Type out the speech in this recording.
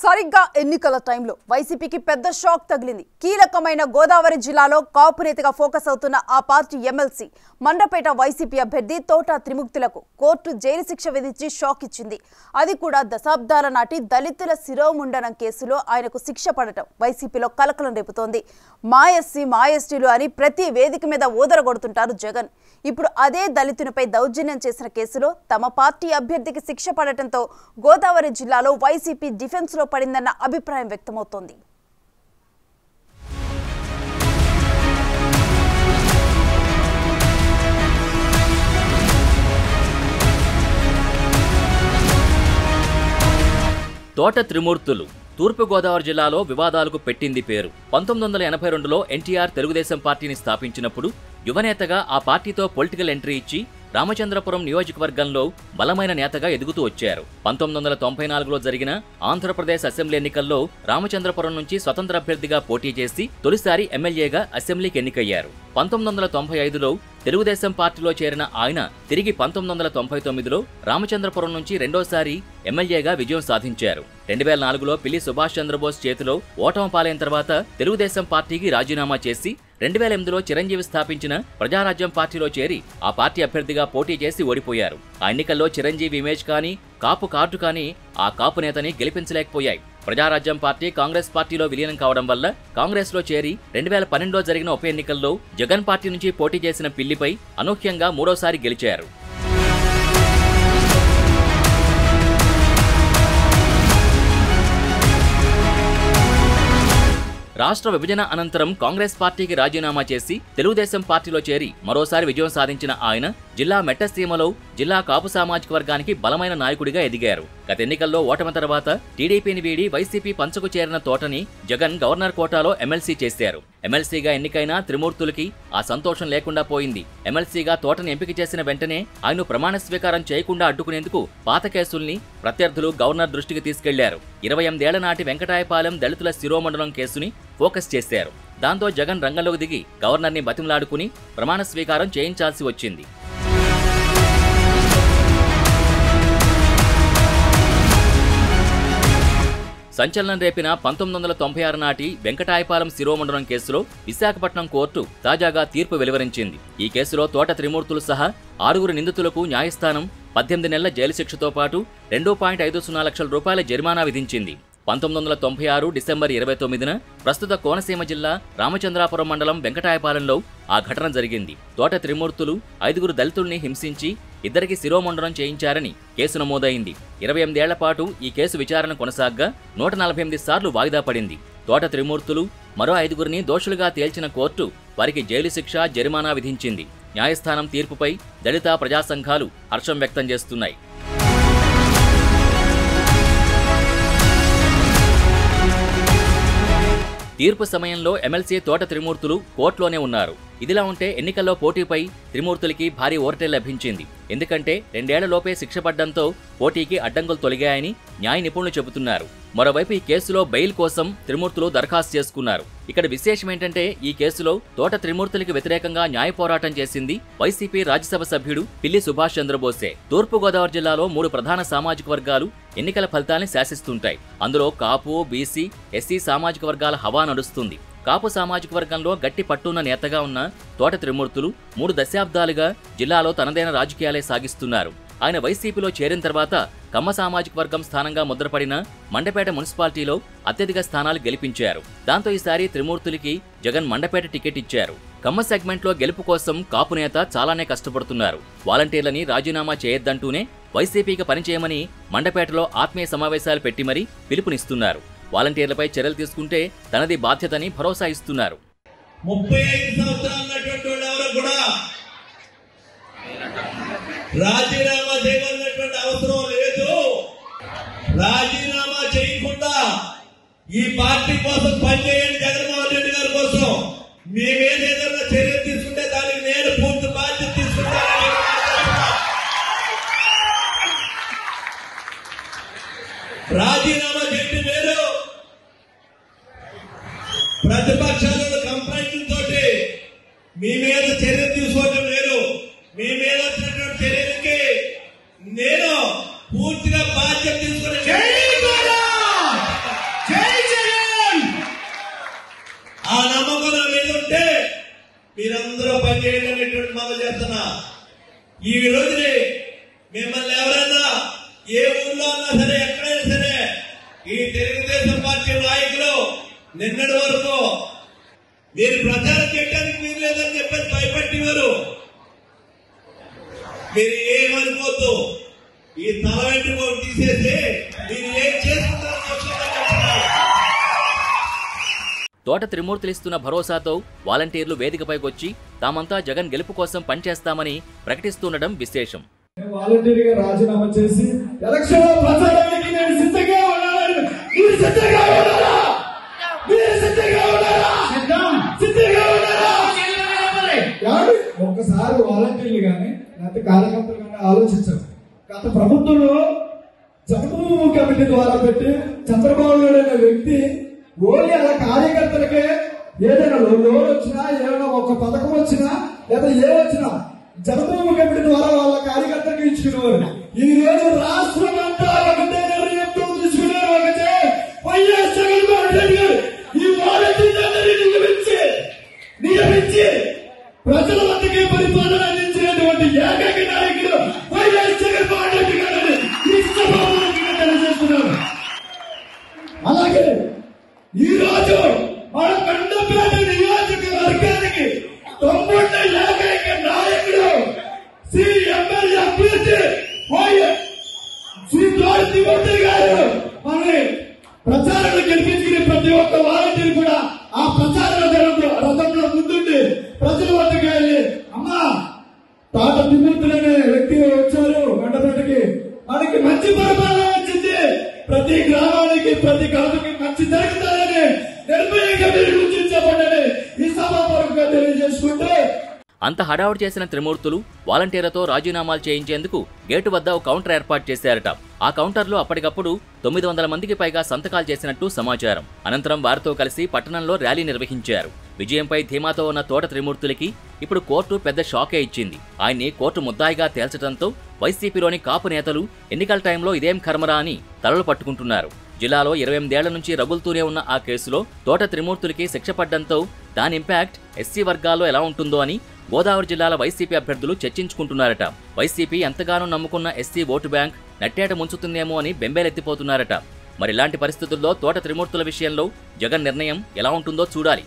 సరిగ్గా ఎన్నికల టైంలో వైసీపీకి పెద్ద షాక్ తగిలింది. కీలకమైన గోదావరి జిల్లాలో కాపు నేతగా ఫోకస్ అవుతున్న ఆ పార్టీ ఎమ్మెల్సీ మండపేట వైసీపీ అభ్యర్థి తోట త్రిమూర్తులకు కోర్టు జైలు శిక్ష విధించి షాక్ ఇచ్చింది. అది కూడా దశాబ్దాల నాటి దళితుల శిరోముండనం కేసులో ఆయనకు శిక్ష పడటం వైసీపీలో కలకలం రేపుతోంది. మా ఎస్సీ మా ఎస్టీలు అని ప్రతి వేదిక మీద ఊదరగొడుతుంటారు జగన్. ఇప్పుడు అదే దళితునిపై దౌర్జన్యం చేసిన కేసులో తమ పార్టీ అభ్యర్థికి శిక్ష పడటంతో గోదావరి జిల్లాలో వైసీపీ డిఫెన్స్ లో పడిందన్న అభిప్రాయం వ్యక్తమవుతోంది. తోట త్రిమూర్తులు తూర్పుగోదావరి జిల్లాలో వివాదాలకు పెట్టింది పేరు. 1982లో ఎన్టీఆర్ తెలుగుదేశం పార్టీని స్థాపించినప్పుడు యువనేతగా ఆ పార్టీతో పొలిటికల్ ఎంట్రీ ఇచ్చి రామచంద్రపురం నియోజకవర్గంలో బలమైన నేతగా ఎదుగుతూ వచ్చారు. 1994లో జరిగిన ఆంధ్రప్రదేశ్ అసెంబ్లీ ఎన్నికల్లో రామచంద్రపురం నుంచి స్వతంత్ర అభ్యర్థిగా పోటీ చేసి తొలిసారి ఎమ్మెల్యేగా అసెంబ్లీకి ఎన్నికయ్యారు. 1995లో తెలుగుదేశం పార్టీలో చేరిన ఆయన తిరిగి 1999లో రామచంద్రపురం నుంచి రెండోసారి ఎమ్మెల్యేగా విజయం సాధించారు. 2004లో పిల్లి సుభాష్ చంద్రబోస్ చేతిలో ఓటమి పాలైన తర్వాత తెలుగుదేశం పార్టీకి రాజీనామా చేసి 2008లో చిరంజీవి స్థాపించిన ప్రజారాజ్యం పార్టీలో చేరి ఆ పార్టీ అభ్యర్థిగా పోటీ చేసి ఓడిపోయారు. ఆ ఎన్నికల్లో చిరంజీవి ఇమేజ్ కానీ కాపు కార్డు కానీ ఆ కాపు నేతని గెలిపించలేకపోయాయి. ప్రజారాజ్యం పార్టీ కాంగ్రెస్ పార్టీలో విలీనం కావడం వల్ల కాంగ్రెస్ లో చేరి 2012లో జరిగిన ఉప ఎన్నికల్లో జగన్ పార్టీ నుంచి పోటీ చేసిన పిల్లిపై అనూహ్యంగా మూడోసారి గెలిచారు. రాష్ట్ర విభజన అనంతరం కాంగ్రెస్ పార్టీకి రాజీనామా చేసి తెలుగుదేశం పార్టీలో చేరి మరోసారి విజయం సాధించిన ఆయన జిల్లా మెట్టసీమలో జిల్లా కాపు సామాజిక వర్గానికి బలమైన నాయకుడిగా ఎదిగారు. గత ఎన్నికల్లో ఓటమి తర్వాత టీడీపీని వీడి వైసీపీ పంచకు చేరిన తోటని జగన్ గవర్నర్ కోటాలో ఎమ్మెల్సీ చేశారు. ఎమ్మెల్సీగా ఎన్నికైన త్రిమూర్తులకి ఆ సంతోషం లేకుండా పోయింది. ఎమ్మెల్సీగా తోటని ఎంపిక చేసిన వెంటనే ఆయన ప్రమాణ స్వీకారం చేయకుండా అడ్డుకునేందుకు పాత కేసుల్ని ప్రత్యర్థులు గవర్నర్ దృష్టికి తీసుకెళ్లారు. 28 ఏళ్ల నాటి వెంకటాయపాలెం దళితుల శిరోమండలం కేసుని ఫోకస్ చేశారు. దాంతో జగన్ రంగంలోకి దిగి గవర్నర్ని బతిమలాడుకుని ప్రమాణ స్వీకారం చేయించాల్సి వచ్చింది. సంచలనం రేపిన 1996 నాటి వెంకటాయపాలెం శిరోమండలం కేసులో విశాఖపట్నం కోర్టు తాజాగా తీర్పు వెలువరించింది. ఈ కేసులో తోట త్రిమూర్తులు సహా 6 నిందితులకు న్యాయస్థానం 18 నెలల జైలు శిక్షతో పాటు 2.50 లక్షల రూపాయల జరిమానా విధించింది. 1996 డిసెంబర్ 29న ప్రస్తుత కోనసీమ జిల్లా రామచంద్రాపురం మండలం వెంకటాయపాలెంలో ఆ ఘటన జరిగింది. తోట త్రిమూర్తులు 5 దళితుల్ని హింసించి 2కి శిరోమండనం చేయించారని కేసు నమోదైంది. 28 ఏళ్ల పాటు ఈ కేసు విచారణ కొనసాగ్గా 148 సార్లు వాయిదా పడింది. తోట త్రిమూర్తులు మరో 5గురిని దోషులుగా తేల్చిన కోర్టు వారికి జైలు శిక్ష జరిమానా విధించింది. న్యాయస్థానం తీర్పుపై దళిత ప్రజా సంఘాలు హర్షం వ్యక్తం చేస్తున్నాయి. తీర్పు సమయంలో ఎమ్మెల్సీ తోట త్రిమూర్తులు కోర్టులోనే ఉన్నారు. ఇదిలా ఉంటే ఎన్నికల్లో పోటీపై త్రిమూర్తులకి భారీ ఓరటే లభించింది. ఎందుకంటే 2 ఏళ్లలోపే శిక్ష పడ్డంతో పోటీకి అడ్డంకులు తొలగాయని న్యాయ నిపుణులు చెబుతున్నారు. మరోవైపు ఈ కేసులో బెయిల్ కోసం త్రిమూర్తులు దరఖాస్తు చేసుకున్నారు. ఇక్కడ విశేషం ఏంటంటే ఈ కేసులో తోట త్రిమూర్తులకి వ్యతిరేకంగా న్యాయ పోరాటం చేసింది వైసీపీ రాజ్యసభ సభ్యుడు పిల్లి సుభాష్ చంద్రబోసే. తూర్పుగోదావరి జిల్లాలో 3 ప్రధాన సామాజిక వర్గాలు ఎన్నికల ఫలితాన్ని శాసిస్తుంటాయి. అందులో కాపు, బీసీ, ఎస్సీ సామాజిక వర్గాల హవా నడుస్తుంది. కాపు సామాజిక వర్గంలో గట్టి పట్టున్న నేతగా ఉన్న తోట త్రిమూర్తులు 3 దశాబ్దాలుగా జిల్లాలో తనదైన రాజకీయాలే సాగిస్తున్నారు. ఆయన వైసీపీలో చేరిన తర్వాత కమ్మ సామాజిక వర్గం స్థానంగా ముద్రపడిన మండపేట మున్సిపాలిటీలో అత్యధిక స్థానాలు గెలిపించారు. దాంతో ఈసారి త్రిమూర్తులకి జగన్ మండపేట టికెట్ ఇచ్చారు. కమ్మ సెగ్మెంట్లో గెలుపు కోసం కాపు నేత చాలానే కష్టపడుతున్నారు. వాలంటీర్లని రాజీనామా చేయొద్దంటూనే వైసీపీకి పనిచేయమని మండపేటలో ఆత్మీయ సమావేశాలు పెట్టి మరీ పిలుపునిస్తున్నారు. వాలంటీర్లపై చర్యలు తీసుకుంటే తనది బాధ్యతని భరోసా ఇస్తున్నారు. 35 సంవత్సరాలటువంటి ఎవరు కూడా రాజీనామా చేయవలసినటువంటి అవసరం లేదు. రాజీనామా చేయకుండా ఈ పార్టీ కోసం పనిచేయండి. జగన్మోహన్ రెడ్డి గారి కోసం మేమేదైనా చర్యలు తీసుకుంటే దానికి నేను పూర్తి బాధ్యత తీసుకుంటాను. రాజీనామా చేయడం వేరు, ప్రతిపక్షాల కంప్లైంట్ తోటి మీ మీద చర్య తీసుకోవడం వేరు. మీ మీద వచ్చినటువంటి చర్యలకి నేను పూర్తిగా బాధ్యత తీసుకుని ఈ రోజుని మిమ్మల్ని ఎవరైనా ఏ ఊర్లో ఉన్నా సరే ఎక్కడైనా సరే ఈ తెలుగుదేశం పార్టీ నాయకులు నిన్నటి వరకు మీరు ప్రచారం చేయడానికి మీరు లేదని చెప్పేసి భయపెట్టేవారు. మీరు ఏమనుకోవద్దు, ఈ తల వెంట్రుకలు తీసేసి మీరు ఏం చేసుకుంటారో తోట త్రిమూర్తులు ఇస్తున్న భరోసాతో వాలంటీర్లు వేదికపైకి వచ్చి తామంతా జగన్ గెలుపు కోసం పనిచేస్తామని ప్రకటిస్తుండడం విశేషం. వాలంటీర్గా రాజీనామా చేసి ఎలక్షన్ ప్రచారానికి నేను సిద్ధంగా ఉన్నాను. మీరు సిద్ధంగా ఉన్నారా? మీరు సిద్ధంగా ఉన్నారా? సిద్ధంగా ఉన్నారా? ఒక్కసారి వాలంటీర్లు కానీ లేకపోతే కార్యకర్తలు కానీ ఆలోచించారు. గత ప్రభుత్వంలో జగన్మోహన్ కమిటీ ద్వారా పెట్టి చంద్రబాబు నాయుడు అనే వ్యక్తి ఓన్లీ అలా కార్యకర్తలకే ఏదైనా లోన్ వచ్చినా ఏదైనా ఒక పథకం వచ్చినా లేదా ఏ వచ్చినా జగన్మోహన్ కమిటీ ద్వారా వాళ్ళ కార్యకర్తలకు ఇచ్చుకునేవారు. ఈ రోజు రాష్ట్రం అంతా ఒకటే నిర్ణయంతో తీసుకున్నారు. ఒకటే వైఎస్ జగన్మోహన్ రెడ్డి గారు ఈ వాలంటీర్లందరినీ నియమించి ప్రజల వద్దకే పరిపాలన అందించినటువంటి ఏకైక నాయకుడు వైఎస్ జగన్మోహన్ రెడ్డి గారు ఈ సభాముఖంగా తెలియజేస్తున్నారు. అలాగే ఈ రోజు మన మండపేట నియోజకవర్గానికి తొమ్మిది ఏకైక నాయకుడు శ్రీ ఎమ్మెల్యే అభ్యర్థి శ్రీ త్రిమూర్తి గారు మన ప్రచారంలో గెలిపించుకునే ప్రతి ఒక్క వాలంటీర్ కూడా ఆ ప్రచార రథంలో ముందుండి ప్రజల వద్దకు వెళ్ళి అమ్మా తోట త్రిమూర్తులు అనే వ్యక్తి వచ్చారు మండపేటకి, మనకి మంచి పరిపాలన వచ్చింది, ప్రతి గ్రామానికి ప్రతి గడపకి మంచి జరుగుతారని నిర్భయంగా మీరు సూచించబడ్డని ఈ సభాపూర్వకంగా తెలియజేసుకుంటే. అంత హడావుడి చేసిన త్రిమూర్తులు వాలంటీర్లతో రాజీనామాలు చేయించేందుకు గేటు వద్ద ఒక కౌంటర్ ఏర్పాటు చేశారట. ఆ కౌంటర్లో అప్పటికప్పుడు 900 మందికి పైగా సంతకాలు చేసినట్టు సమాచారం. అనంతరం వారితో కలిసి పట్టణంలో ర్యాలీ నిర్వహించారు. విజయంపై ధీమాతో ఉన్న తోట త్రిమూర్తులకి ఇప్పుడు కోర్టు పెద్ద షాకే ఇచ్చింది. ఆయన్ని కోర్టు ముద్దాయిగా తేల్చడంతో వైసీపీలోని కాపు నేతలు ఎన్నికల టైంలో ఇదేం కర్మరా అని తలలు పట్టుకుంటున్నారు. జిల్లాలో 28 ఏళ్ల నుంచి రగులుతూనే ఉన్న ఆ కేసులో తోట త్రిమూర్తులకి శిక్ష పడ్డంతో దాని ఇంపాక్ట్ ఎస్సీ వర్గాల్లో ఎలా ఉంటుందో అని గోదావరి జిల్లాల వైసీపీ అభ్యర్థులు చర్చించుకుంటున్నారట. వైసీపీ ఎంతగానో నమ్ముకున్న ఎస్సీ ఓటు బ్యాంక్ నట్టేట ముంచుతుందేమో అని బెంబేలెత్తిపోతున్నారట. మరి ఇలాంటి పరిస్థితుల్లో తోట త్రిమూర్తుల విషయంలో జగన్ నిర్ణయం ఎలా ఉంటుందో చూడాలి.